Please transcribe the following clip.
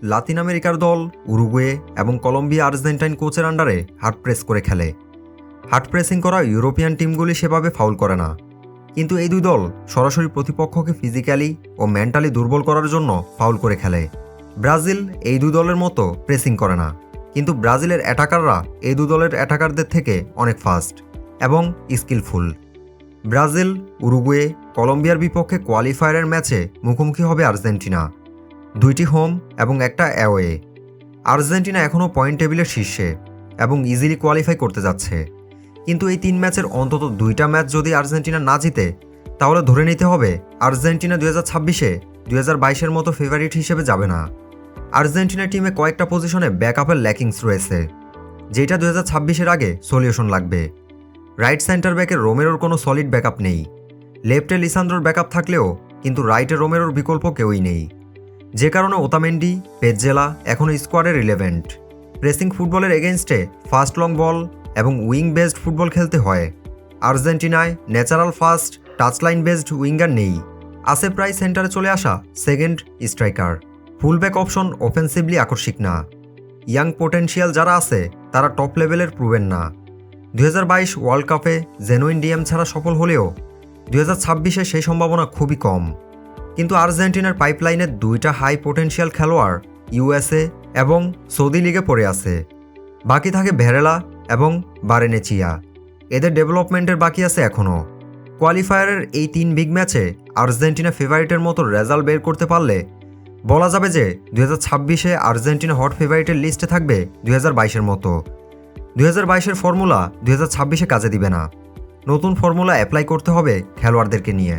লাতিন আমেরিকার দল উরুগুয়ে এবং কলম্বিয়া আর্জেন্টাইন কোচের আন্ডারে হার্ড প্রেস করে খেলে। হার্ড প্রেসিং করা ইউরোপিয়ান টিমগুলি সেভাবে ফাউল করে না, কিন্তু এই দুই দল সরাসরি প্রতিপক্ষকে ফিজিক্যালি ও মেন্টালি দুর্বল করার জন্য ফাউল করে খেলে। ব্রাজিল এই দুই দলের মতো প্রেসিং করে না, কিন্তু ব্রাজিলের অ্যাটাকাররা এই দুই দলের অ্যাটাকারদের থেকে অনেক ফাস্ট এবং স্কিলফুল। ব্রাজিল, উরুগুয়ে, কলম্বিয়ার বিপক্ষে কোয়ালিফায়ারের ম্যাচে মুখোমুখি হবে আর্জেন্টিনা, 2টি হোম এবং একটা অ্যাওয়ে। আর্জেন্টিনা এখনও পয়েন্ট টেবিলের শীর্ষে এবং ইজিলি কোয়ালিফাই করতে যাচ্ছে, কিন্তু এই 3 ম্যাচের অন্তত 2টা ম্যাচ যদি আর্জেন্টিনা না জিতে, তাহলে ধরে নিতে হবে আর্জেন্টিনা 2026-এ 2022-এর মতো ফেভারিট হিসেবে যাবে না। আর্জেন্টিনা টিমে কয়েকটা পজিশনে ব্যাকআপের ল্যাকিংস রয়েছে, যেটা 2026-এর আগে সলিউশন লাগবে। রাইট সেন্টার ব্যাকের রোমেরোর কোনো সলিড ব্যাকআপ নেই। লেফটে লিসান্দ্রোর ব্যাকআপ থাকলেও কিন্তু রাইটে রোমেরোর বিকল্প কেউই নেই, যে কারণে ওতামেন্ডি, পেজ্জেলা এখনও স্কোয়াডে রিলেভেন্ট। প্রেসিং ফুটবলের এগেনস্টে ফাস্ট লং বল এবং উইং বেসড ফুটবল খেলতে হয়। আর্জেন্টিনায় ন্যাচারাল ফাস্ট টাচলাইন বেসড উইঙ্গার নেই, আছে প্রায় সেন্টারে চলে আসা second striker. Fullback option offensively আকস্মিক না। ইয়াং পোটেনশিয়াল যারা আছে তারা টপ লেভেলের প্রুভেন না। 2022 ওয়ার্ল্ড কাপে জেনুইন ডিএম ছাড়া সফল হলেও 2026-এ সেই সম্ভাবনা খুবই কম। কিন্তু আর্জেন্টিনার পাইপলাইনের 2টা হাই পোটেনশিয়াল খেলোয়াড় ইউএসএ এবং সৌদি লিগে পড়ে আছে। বাকি থাকে ভেরেলা এবং বারেনেচিয়া, এদের ডেভেলপমেন্টের বাকি আছে এখনও। কোয়ালিফায়ারের এই 3 বিগ ম্যাচে আর্জেন্টিনা ফেভারিটের মতো রেজাল্ট বের করতে পারলে বলা যাবে যে 2026-এ আর্জেন্টিনা হট ফেভারিটের লিস্টে থাকবে 2022-এর মতো। 2022-এর ফর্মুলা 2026-এ কাজে দিবে না, নতুন ফর্মুলা অ্যাপ্লাই করতে হবে খেলোয়াড়দেরকে নিয়ে।